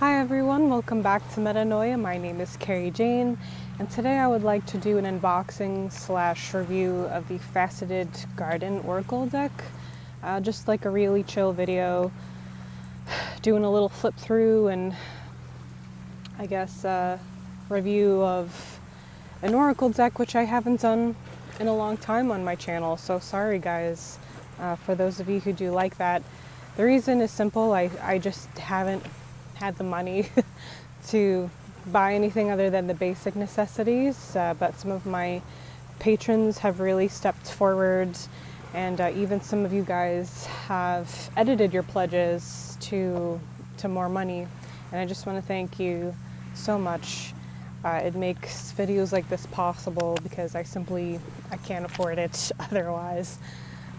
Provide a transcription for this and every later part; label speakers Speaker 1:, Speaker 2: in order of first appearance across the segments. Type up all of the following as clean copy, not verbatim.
Speaker 1: Hi everyone, welcome back to Metanoia. My name is Carrie Jane, and today I would like to do an unboxing / review of the Faceted Garden Oracle deck. Just like a really chill video, doing a little flip through and I guess review of an Oracle deck, which I haven't done in a long time on my channel, so sorry guys for those of you who do like that. The reason is simple, I just haven't had the money to buy anything other than the basic necessities, but some of my patrons have really stepped forward, and even some of you guys have edited your pledges to more money, and I just want to thank you so much. It makes videos like this possible because I can't afford it otherwise.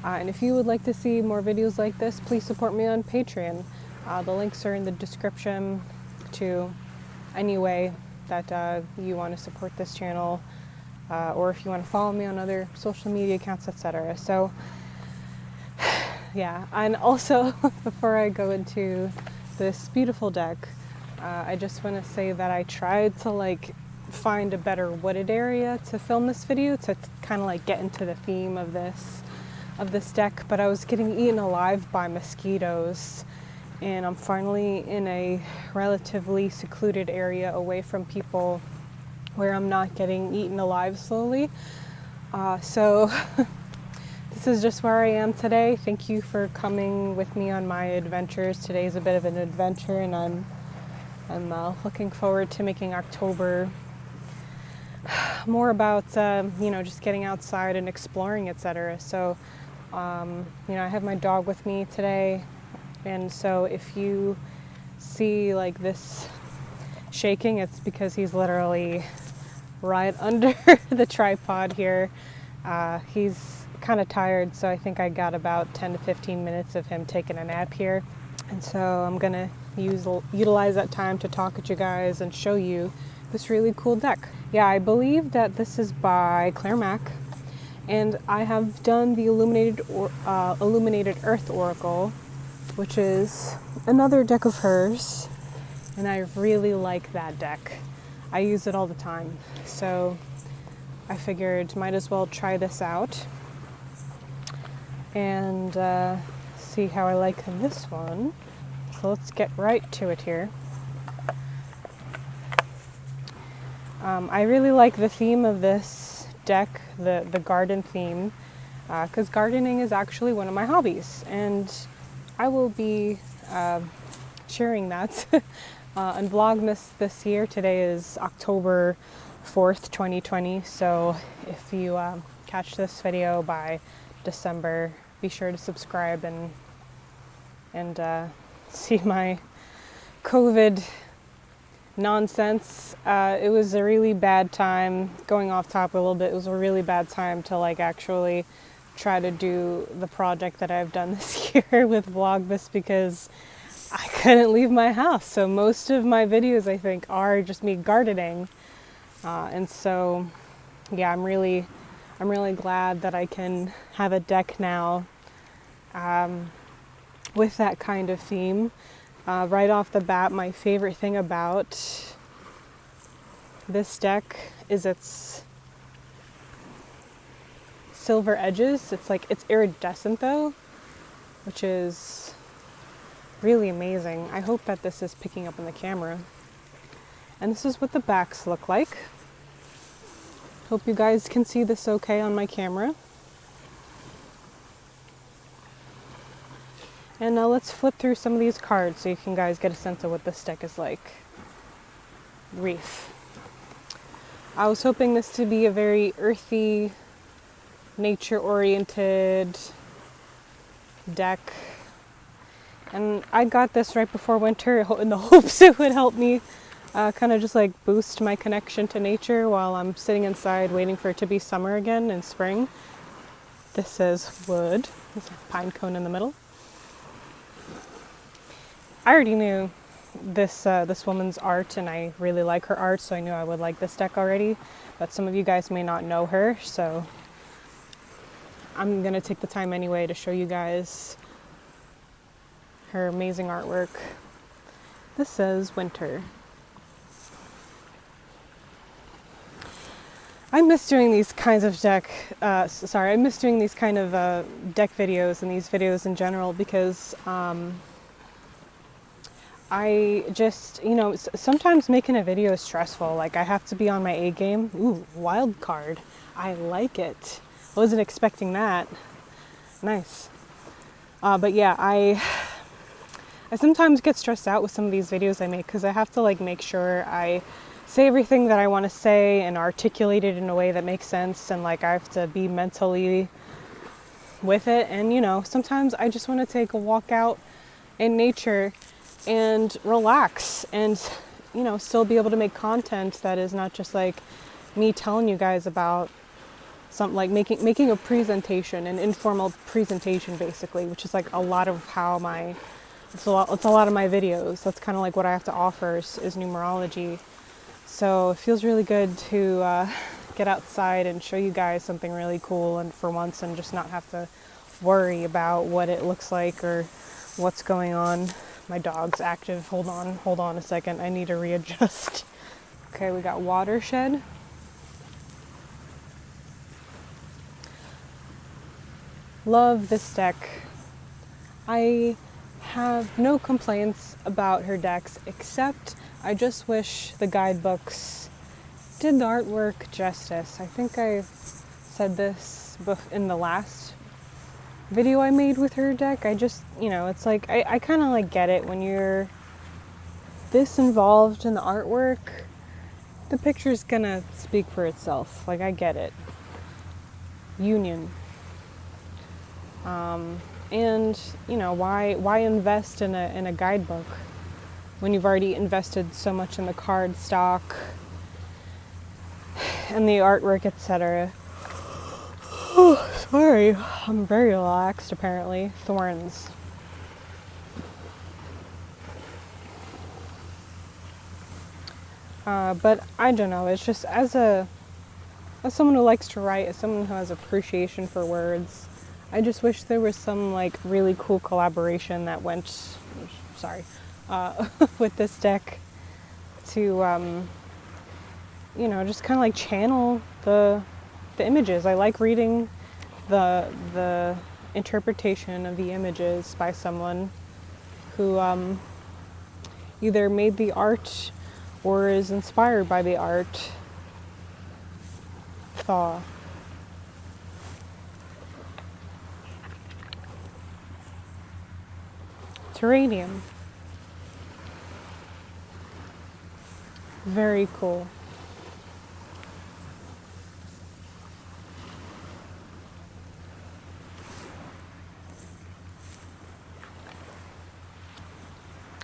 Speaker 1: And if you would like to see more videos like this, please support me on Patreon. The links are in the description to any way that you want to support this channel, or if you want to follow me on other social media accounts, etc. So yeah, and also before I go into this beautiful deck, I just want to say that I tried to find a better wooded area to film this video to kind of get into the theme of this deck, but I was getting eaten alive by mosquitoes. And I'm finally in a relatively secluded area away from people where I'm not getting eaten alive slowly. So this is just where I am today. Thank you for coming with me on my adventures. Today is a bit of an adventure, and I'm looking forward to making October more about just getting outside and exploring, etc. So I have my dog with me today. And so if you see this shaking, it's because he's literally right under the tripod here. He's kind of tired, so I think I got about 10 to 15 minutes of him taking a nap here. And so I'm going to utilize that time to talk with you guys and show you this really cool deck. Yeah, I believe that this is by Claire Mack, and I have done the Illuminated Earth Oracle, which is another deck of hers, and I really like that deck. I use it all the time, so I figured might as well try this out and see how I like this one. So let's get right to it here. I really like the theme of this deck, the garden theme, because gardening is actually one of my hobbies, and I will be sharing that on Vlogmas this year. Today is October 4th, 2020, so if you catch this video by December, be sure to subscribe and see my COVID nonsense. It was a really bad time, going off topic a little bit, it was a really bad time to actually try to do the project that I've done this year with Vlogmas, because I couldn't leave my house. So most of my videos, I think, are just me gardening. And so, yeah, I'm really glad that I can have a deck now with that kind of theme. Right off the bat, my favorite thing about this deck is its silver edges. It's iridescent though, which is really amazing. I hope that this is picking up in the camera. And this is what the backs look like. Hope you guys can see this okay on my camera. And now let's flip through some of these cards so you can guys get a sense of what this deck is like. Reef. I was hoping this to be a very earthy, nature-oriented deck, and I got this right before winter in the hopes it would help me kind of just boost my connection to nature while I'm sitting inside waiting for it to be summer again in spring. This is wood. There's a pine cone in the middle. I already knew this woman's art, and I really like her art, so I knew I would like this deck already, but some of you guys may not know her, so I'm going to take the time anyway to show you guys her amazing artwork. This says winter. I miss doing these kinds of I miss doing these kind of deck videos and these videos in general because I just, sometimes making a video is stressful. Like I have to be on my A game. Ooh, wild card. I like it. Wasn't expecting that. Nice. But yeah, I sometimes get stressed out with some of these videos I make because I have to like make sure I say everything that I want to say and articulate it in a way that makes sense, and like I have to be mentally with it. And sometimes I just want to take a walk out in nature and relax and still be able to make content that is not just like me telling you guys about something, like making a presentation, an informal presentation basically, which is like a lot of how it's a lot of my videos. That's kind of like what I have to offer is numerology. So it feels really good to get outside and show you guys something really cool, and for once, and just not have to worry about what it looks like or what's going on. My dog's active. Hold on a second. I need to readjust. Okay, we got watershed. Love this deck. I have no complaints about her decks, except I just wish the guidebooks did the artwork justice. I think I said this in the last video I made with her deck. I just, it's like, I kind of like get it when you're this involved in the artwork, the picture's gonna speak for itself. Like, I get it. Union. And, why invest in a guidebook when you've already invested so much in the card stock and the artwork, etc. Oh, sorry. I'm very relaxed, apparently. Thorns. But I don't know. It's just as someone who likes to write, as someone who has appreciation for words, I just wish there was some like really cool collaboration that went, with this deck to, just kind of like channel the images. I like reading the interpretation of the images by someone who either made the art or is inspired by the art. Thaw. Terranium. Very cool.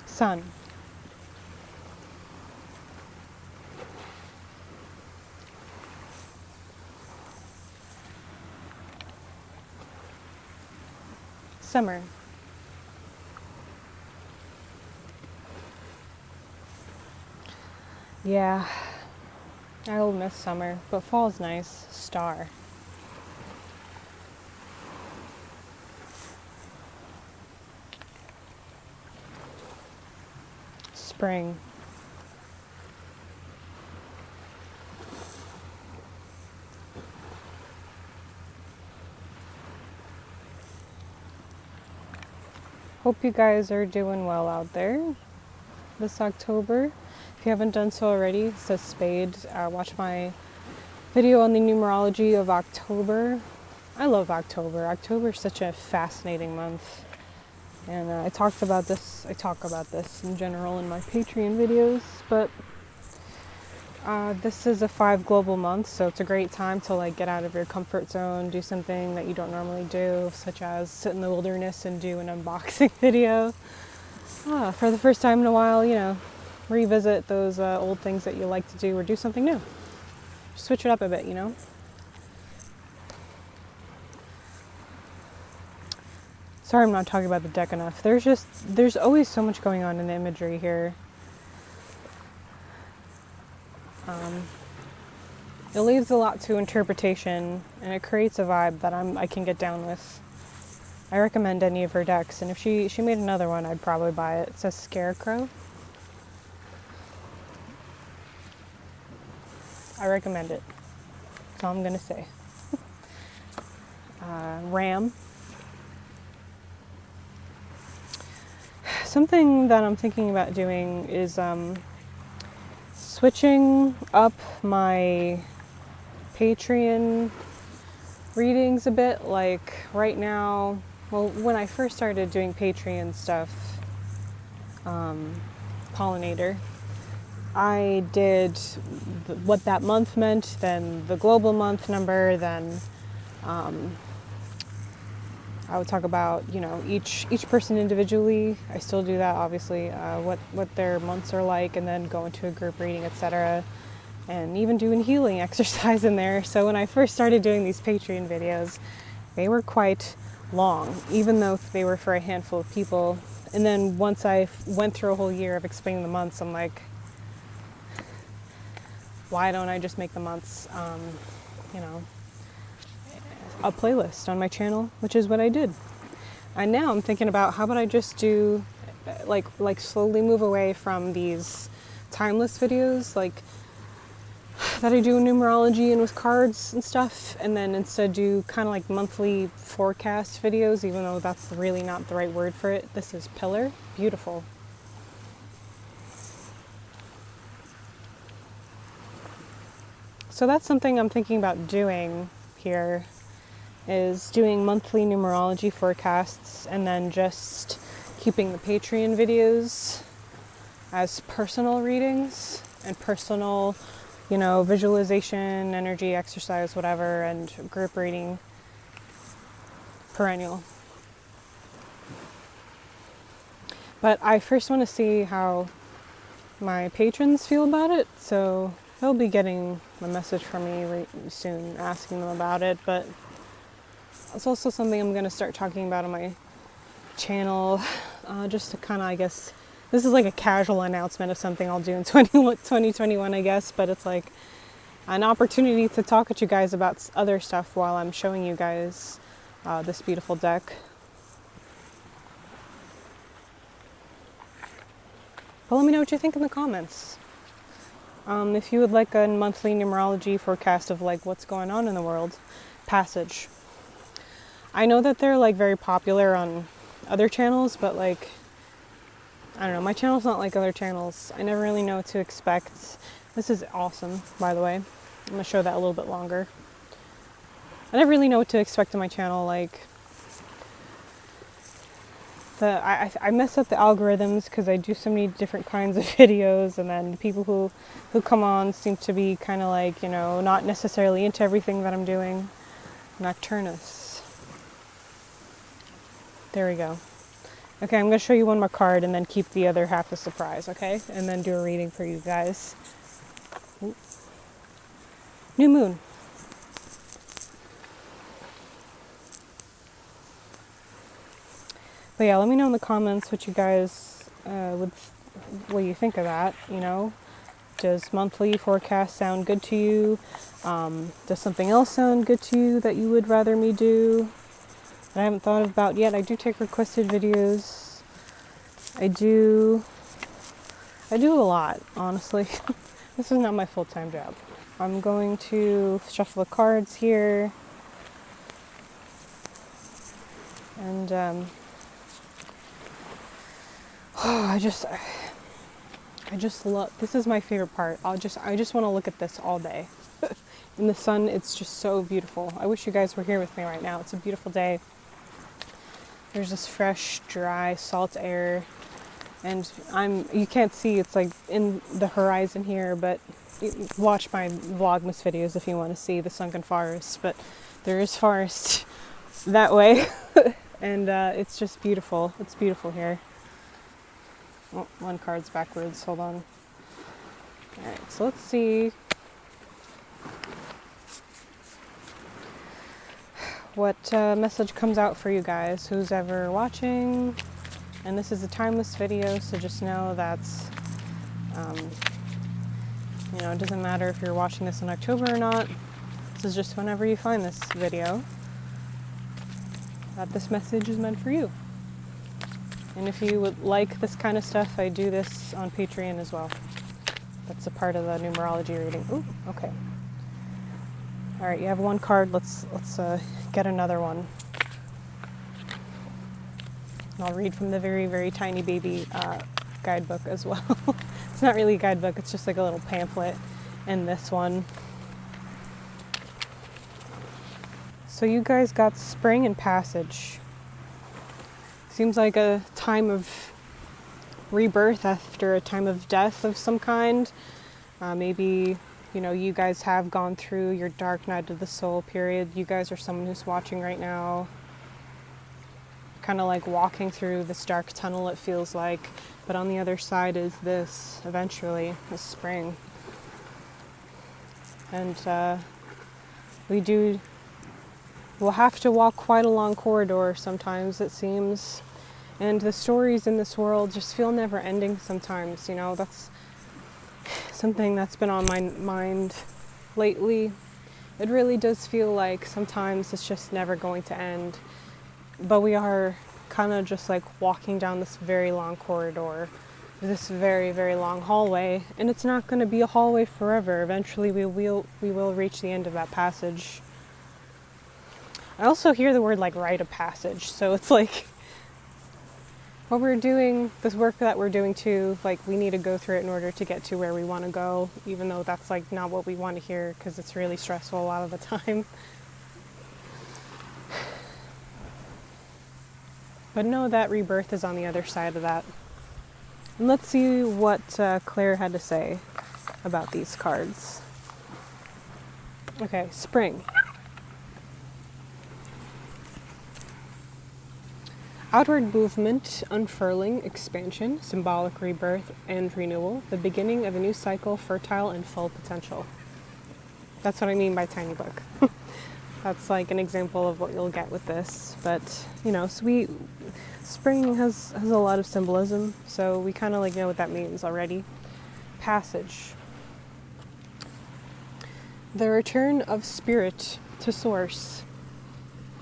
Speaker 1: Sun. Summer. Yeah, I will miss summer, but fall's nice. Star. Spring. Hope you guys are doing well out there this October. If you haven't done so already, it says Spade. Watch my video on the numerology of October. I love October. October is such a fascinating month. And I talk about this in general in my Patreon videos, but this is a 5 global month, so it's a great time to like get out of your comfort zone, do something that you don't normally do, such as sit in the wilderness and do an unboxing video. For the first time in a while, revisit those old things that you like to do or do something new. Switch it up a bit, Sorry I'm not talking about the deck enough. There's always so much going on in the imagery here. It leaves a lot to interpretation, and it creates a vibe that I can get down with. I recommend any of her decks, and if she made another one, I'd probably buy it. It says Scarecrow. I recommend it. That's all I'm gonna say. RAM. Something that I'm thinking about doing is switching up my Patreon readings a bit. Like right now, well, when I first started doing Patreon stuff, Pollinator, I did what that month meant, then the global month number, then I would talk about, you know, each person individually. I still do that, obviously, what their months are like, and then go into a group reading, etc. And even doing healing exercise in there. So when I first started doing these Patreon videos, they were quite long, even though they were for a handful of people. And then once I went through a whole year of explaining the months, I'm like, why don't I just make the months, you know, a playlist on my channel, which is what I did. And now I'm thinking about how about I just do, like slowly move away from these timeless videos, like that I do in numerology and with cards and stuff, and then instead do kind of like monthly forecast videos, even though that's really not the right word for it. This is Pillar. Beautiful. So that's something I'm thinking about doing here, is doing monthly numerology forecasts and then just keeping the Patreon videos as personal readings and personal, you know, visualization, energy, exercise, whatever, and group reading perennial. But I first want to see how my patrons feel about it, so they'll be getting a message from me soon asking them about it. But it's also something I'm going to start talking about on my channel, just to kind of, I guess, this is like a casual announcement of something I'll do in 2021, I guess, but it's like an opportunity to talk with you guys about other stuff while I'm showing you guys this beautiful deck. But let me know what you think in the comments. If you would like a monthly numerology forecast of like what's going on in the world, Passage. I know that they're like very popular on other channels, but like, I don't know, my channel's not like other channels. I never really know what to expect. This is awesome, by the way. I'm going to show that a little bit longer. I never really know what to expect on my channel. Like, I mess up the algorithms because I do so many different kinds of videos, and then people who come on seem to be kind of like, you know, not necessarily into everything that I'm doing. Nocturnus. There we go. Okay, I'm going to show you one more card and then keep the other half a surprise, okay? And then do a reading for you guys. Ooh. New Moon. But yeah, let me know in the comments what you guys what you think of that, you know? Does monthly forecast sound good to you? Does something else sound good to you that you would rather me do that I haven't thought about yet? I do take requested videos. I do a lot, honestly. This is not my full-time job. I'm going to shuffle the cards here. And I just love, this is my favorite part. I just want to look at this all day. In the sun, it's just so beautiful. I wish you guys were here with me right now. It's a beautiful day. There's this fresh, dry, salt air. And you can't see, it's like in the horizon here, but watch my Vlogmas videos if you want to see the sunken forest. But there is forest that way. And it's just beautiful. It's beautiful here. Oh, one card's backwards. Hold on. Alright, so let's see what message comes out for you guys, who's ever watching. And this is a timeless video, so just know that's, you know, it doesn't matter if you're watching this in October or not. This is just whenever you find this video, that this message is meant for you. And if you would like this kind of stuff, I do this on Patreon as well. That's a part of the numerology reading. Ooh, okay. All right, you have one card. Let's get another one. And I'll read from the very, very tiny baby guidebook as well. It's not really a guidebook, it's just like a little pamphlet in this one. So you guys got spring and passage. Seems like a time of rebirth after a time of death of some kind. Maybe, you know, you guys have gone through your dark night of the soul period. You guys are someone who's watching right now, kind of like walking through this dark tunnel, it feels like. But on the other side is this, eventually, this spring. And we'll have to walk quite a long corridor sometimes, it seems. And the stories in this world just feel never ending sometimes, you know. That's something that's been on my mind lately. It really does feel like sometimes it's just never going to end. But we are kind of just like walking down this very long corridor, this very, very long hallway, and it's not going to be a hallway forever. Eventually we will reach the end of that passage. I also hear the word like rite of passage, so it's like what we're doing, this work that we're doing too, like we need to go through it in order to get to where we want to go, even though that's like not what we want to hear, because it's really stressful a lot of the time. But know that rebirth is on the other side of that. And let's see what Claire had to say about these cards. Okay, spring. Outward movement, unfurling, expansion, symbolic rebirth and renewal, the beginning of a new cycle, fertile and full potential. That's what I mean by tiny book. That's like an example of what you'll get with this. But, you know, spring has a lot of symbolism, so we kind of like know what that means already. Passage. The return of spirit to source.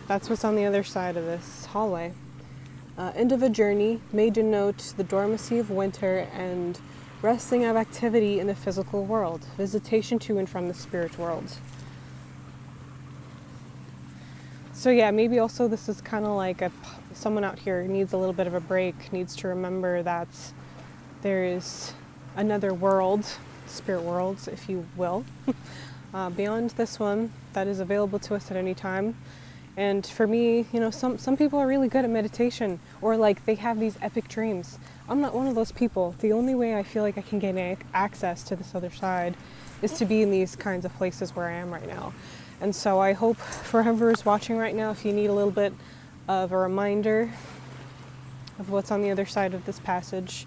Speaker 1: That's what's on the other side of this hallway. End of a journey may denote the dormancy of winter and resting of activity in the physical world. Visitation to and from the spirit world. So yeah, maybe also this is kind of like someone out here needs a little bit of a break, needs to remember that there is another world, spirit world, if you will, beyond this one that is available to us at any time. And for me, you know, some people are really good at meditation, or like they have these epic dreams. I'm not one of those people. The only way I feel like I can get access to this other side is to be in these kinds of places where I am right now. And so I hope for whoever is watching right now, if you need a little bit of a reminder of what's on the other side of this passage,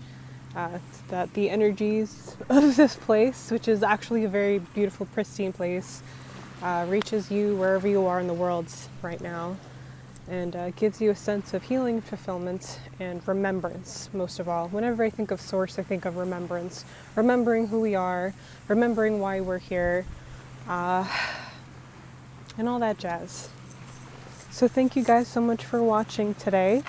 Speaker 1: that the energies of this place, which is actually a very beautiful, pristine place, reaches you wherever you are in the world right now, and gives you a sense of healing, fulfillment, and remembrance, most of all. Whenever I think of source, I think of remembrance. Remembering who we are, remembering why we're here, and all that jazz. So thank you guys so much for watching today.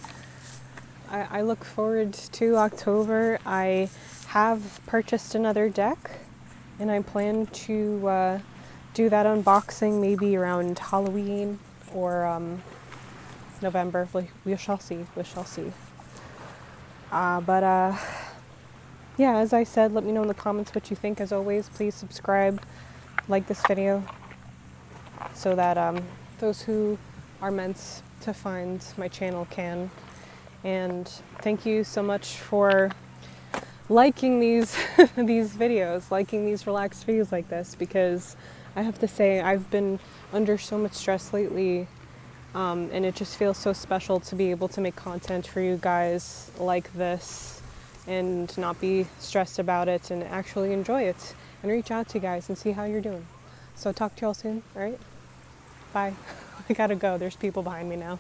Speaker 1: I look forward to October. I have purchased another deck, and I plan to do that unboxing maybe around Halloween or November. We shall see. Yeah, as I said, let me know in the comments what you think. As always, please subscribe, like this video, so that those who are meant to find my channel can. And thank you so much for liking these these videos, liking these relaxed videos like this, because I have to say I've been under so much stress lately, and it just feels so special to be able to make content for you guys like this and not be stressed about it and actually enjoy it and reach out to you guys and see how you're doing. So talk to y'all soon, all right? Bye. I gotta go. There's people behind me now.